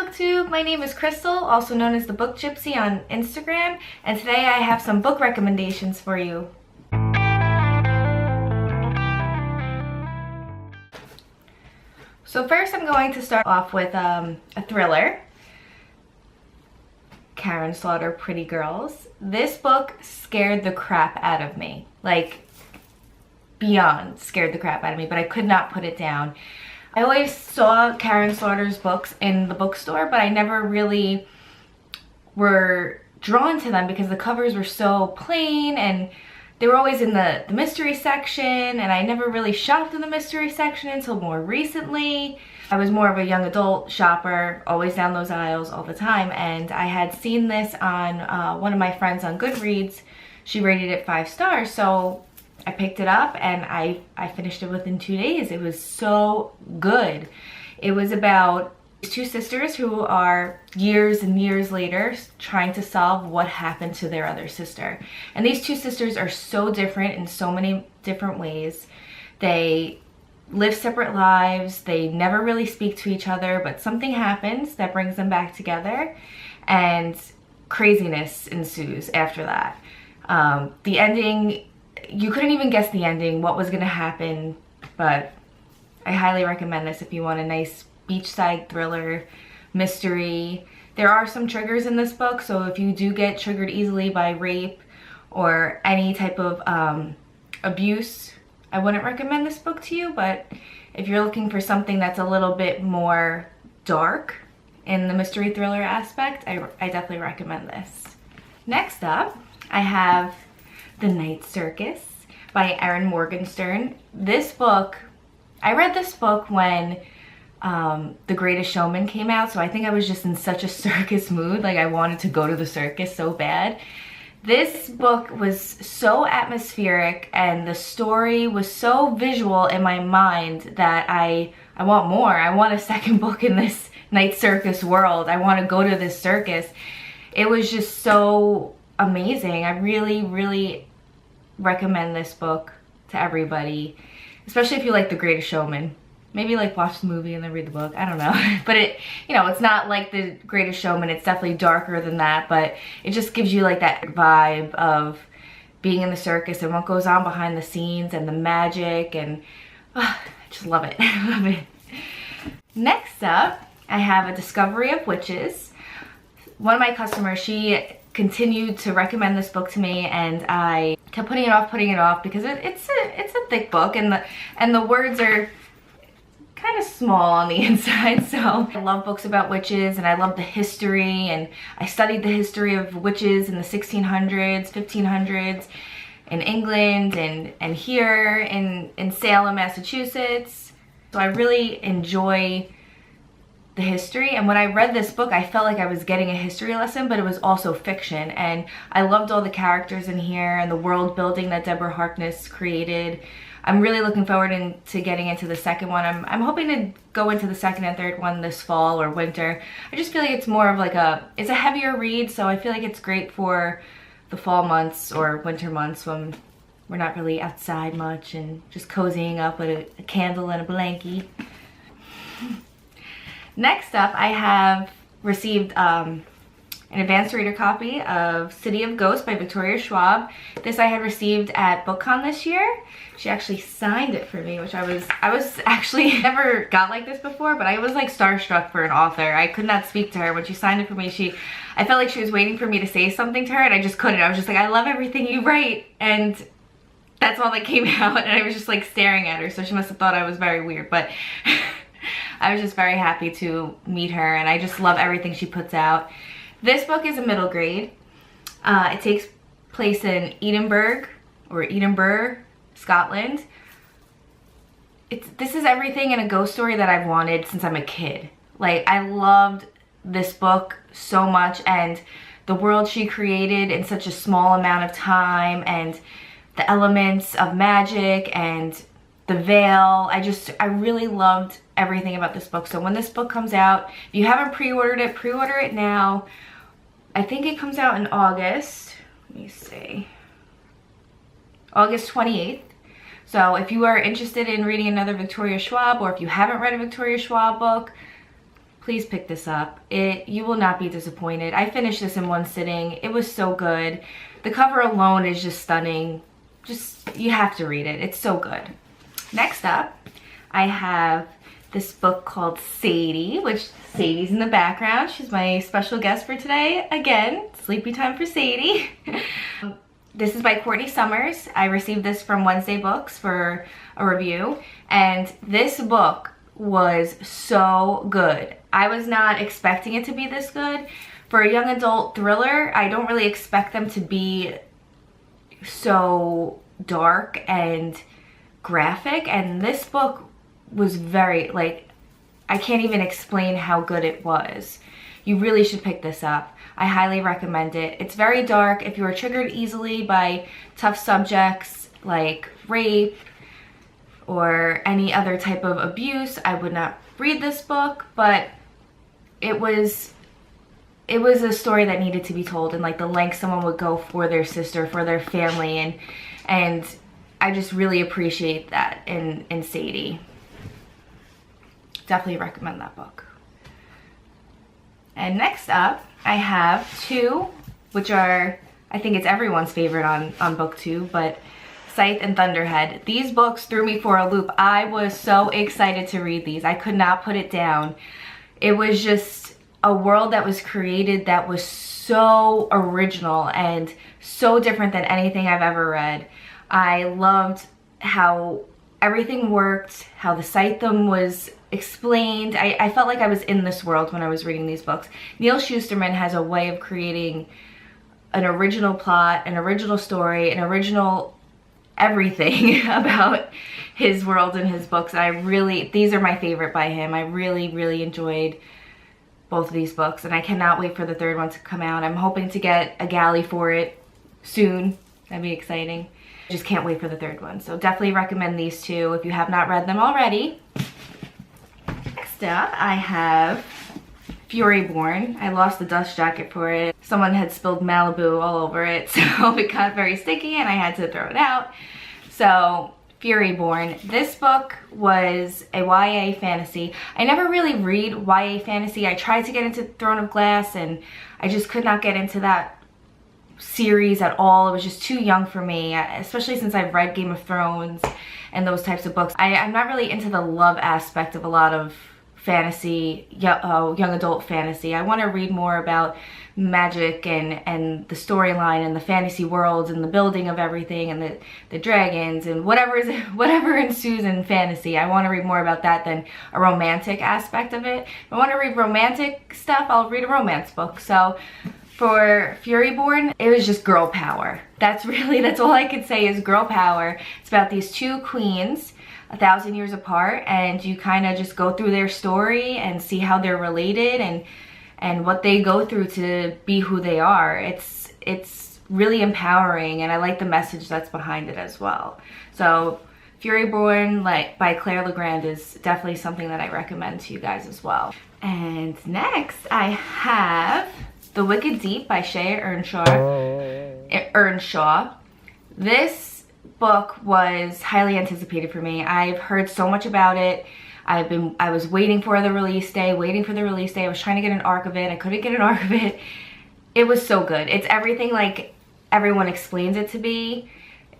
BookTube, my name is Crystal, also known as The.Book.Gypsy on Instagram, and today I have some book recommendations for you. So first I'm going to start off with a thriller, Karen Slaughter, Pretty Girls. This book scared the crap out of me, like beyond scared the crap out of me, but I could not put it down. I always saw Karen Slaughter's books in the bookstore, but I never really were drawn to them because the covers were so plain and they were always in the mystery section, and I never really shopped in the mystery section until more recently. I was more of a young adult shopper, always down those aisles all the time, and I had seen this on one of my friends on Goodreads. She rated it 5 stars, so I picked it up and I finished it within 2 days. It was so good. It was about two sisters who are years and years later trying to solve what happened to their other sister. And these two sisters are so different in so many different ways. They live separate lives. They never really speak to each other, but something happens that brings them back together and craziness ensues after that. The ending, you couldn't even guess the ending, what was going to happen, but I highly recommend this if you want a nice beachside thriller mystery. There are some triggers in this book, so if you do get triggered easily by rape or any type of abuse, I wouldn't recommend this book to you, but if you're looking for something that's a little bit more dark in the mystery thriller aspect, I definitely recommend this. Next up, I have The Night Circus by Erin Morgenstern. This book, I read this book when The Greatest Showman came out, so I think I was just in such a circus mood, like I wanted to go to the circus so bad. This book was so atmospheric and the story was so visual in my mind that I want more. I want a second book in this Night Circus world. I want to go to this circus. It was just so amazing. I really recommend this book to everybody, especially if you like The Greatest Showman. Maybe like watch the movie and then read the book, I don't know. But it, you know, it's not like The Greatest Showman, it's definitely darker than that, but it just gives you like that vibe of being in the circus and what goes on behind the scenes and the magic, and I just love it. I love it. Next up, I have A Discovery of Witches. One of my customers, she continued to recommend this book to me, and I kept putting it off because it's a thick book, and the words are kind of small on the inside. So I love books about witches, and I love the history, and I studied the history of witches in the 1600s, 1500s in England and here in Salem, Massachusetts. So I really enjoy the history, and when I read this book I felt like I was getting a history lesson, but it was also fiction, and I loved all the characters in here and the world building that Deborah Harkness created. I'm really looking forward to getting into the second one. I'm hoping to go into the second and third one this fall or winter. I just feel like it's more of like it's a heavier read, so I feel like it's great for the fall months or winter months when we're not really outside much and just cozying up with a candle and a blankie. Next up, I have received an advanced reader copy of City of Ghosts by Victoria Schwab. This I had received at BookCon this year. She actually signed it for me, which I was actually never got like this before, but I was like starstruck for an author. I could not speak to her. When she signed it for me, I felt like she was waiting for me to say something to her, and I just couldn't. I was just like, I love everything you write, and that's all that came out, and I was just like staring at her, so she must have thought I was very weird, but I was just very happy to meet her, and I just love everything she puts out. This book is a middle grade. It takes place in Edinburgh, Scotland. This is everything in a ghost story that I've wanted since I'm a kid. Like, I loved this book so much, and the world she created in such a small amount of time, and the elements of magic and the veil. I really loved everything about this book. So when this book comes out, if you haven't pre-ordered it, pre-order it now. I think it comes out in August. Let me see. August 28th. So if you are interested in reading another Victoria Schwab, or if you haven't read a Victoria Schwab book, please pick this up. You will not be disappointed. I finished this in one sitting. It was so good. The cover alone is just stunning. You have to read it. It's so good. Next up, I have this book called Sadie, which Sadie's in the background. She's my special guest for today. Again, sleepy time for Sadie. This is by Courtney Summers. I received this from Wednesday Books for a review, and this book was so good. I was not expecting it to be this good. For a young adult thriller, I don't really expect them to be so dark and graphic, and this book was very, like, I can't even explain how good it was. You really should pick this up. I highly recommend it. It's very dark. If you are triggered easily by tough subjects like rape or any other type of abuse, I would not read this book, but it was a story that needed to be told, and like the length someone would go for their sister, for their family, and I just really appreciate that in Sadie. Definitely recommend that book. And next up, I have two, which are, I think it's everyone's favorite on BookTube, but Scythe and Thunderhead. These books threw me for a loop. I was so excited to read these. I could not put it down. It was just a world that was created that was so original and so different than anything I've ever read. I loved how everything worked, how the Scythedom was explained. I felt like I was in this world when I was reading these books. Neil Shusterman has a way of creating an original plot, an original story, an original everything about his world and his books. These are my favorite by him. I really enjoyed both of these books, and I cannot wait for the third one to come out. I'm hoping to get a galley for it soon. That'd be exciting. I just can't wait for the third one. So definitely recommend these two if you have not read them already. Next up, I have Furyborn. I lost the dust jacket for it. Someone had spilled Malibu all over it, so it got very sticky and I had to throw it out. So Furyborn. This book was a YA fantasy. I never really read YA fantasy. I tried to get into Throne of Glass and I just could not get into that series at all. It was just too young for me, especially since I've read Game of Thrones and those types of books. I'm not really into the love aspect of a lot of fantasy, young adult fantasy. I want to read more about magic and the storyline and the fantasy worlds and the building of everything and the dragons and whatever ensues in fantasy. I want to read more about that than a romantic aspect of it. If I want to read romantic stuff, I'll read a romance book. So for Furyborn, it was just girl power. That's all I could say is girl power. It's about these two queens 1,000 years apart, and you kind of just go through their story and see how they're related and what they go through to be who they are. It's really empowering, and I like the message that's behind it as well. So Furyborn, like by Claire Legrand, is definitely something that I recommend to you guys as well. And next I have The Wicked Deep by Shea Earnshaw. This book was highly anticipated for me. I've heard so much about it. I was waiting for the release day. I was trying to get an arc of it. I couldn't get an arc of it. It was so good. It's everything like everyone explains it to be.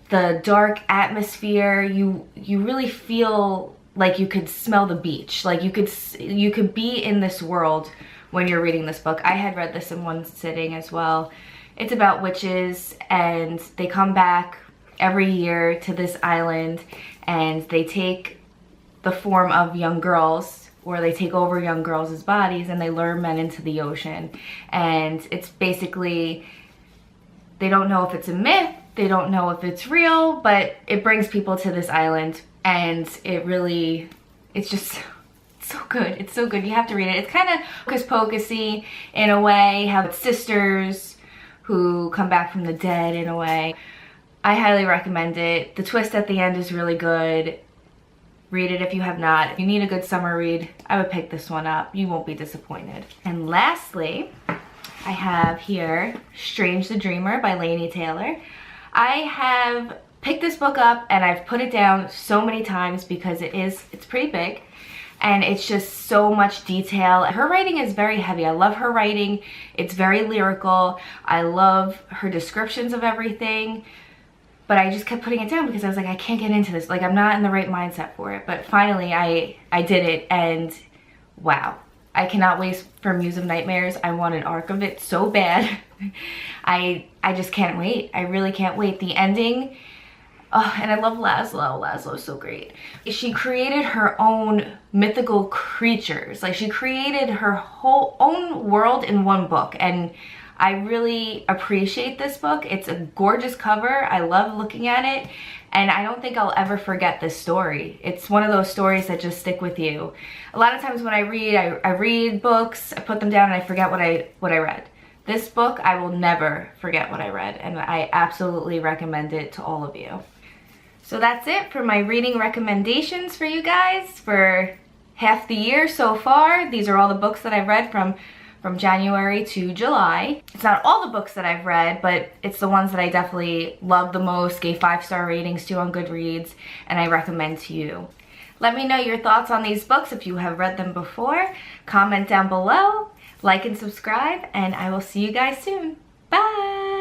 The dark atmosphere, you really feel like you could smell the beach. Like you could be in this world when you're reading this book. I had read this in one sitting as well. It's about witches, and they come back every year to this island, and they take the form of young girls, or they take over young girls' bodies, and they lure men into the ocean. And it's basically, they don't know if it's a myth, they don't know if it's real, but it brings people to this island, and it's just so good. It's so good. You have to read it. It's kind of hocus pocusy in a way, how it's sisters who come back from the dead in a way. I highly recommend it. The twist at the end is really good. Read it if you have not. If you need a good summer read, I would pick this one up. You won't be disappointed. And lastly, I have here Strange the Dreamer by Laini Taylor. I have picked this book up and I've put it down so many times because it's pretty big. and it's just so much detail. Her writing is very heavy. I love her writing. It's very lyrical. I love her descriptions of everything, but I just kept putting it down because I was like, I can't get into this. Like, I'm not in the right mindset for it. But finally I did it, and wow. I cannot wait for Muse of Nightmares. I want an arc of it so bad. I just can't wait. I really can't wait. The ending, oh, and I love Laszlo. Laszlo's so great. She created her own mythical creatures. Like, she created her whole own world in one book, and I really appreciate this book. It's a gorgeous cover. I love looking at it, and I don't think I'll ever forget this story. It's one of those stories that just stick with you. A lot of times when I read books, I put them down and I forget what I read. This book, I will never forget what I read, and I absolutely recommend it to all of you. So that's it for my reading recommendations for you guys for half the year so far. These are all the books that I've read from January to July. It's not all the books that I've read, but it's the ones that I definitely love the most, gave 5-star ratings to on Goodreads, and I recommend to you. Let me know your thoughts on these books if you have read them before. Comment down below, like and subscribe, and I will see you guys soon. Bye!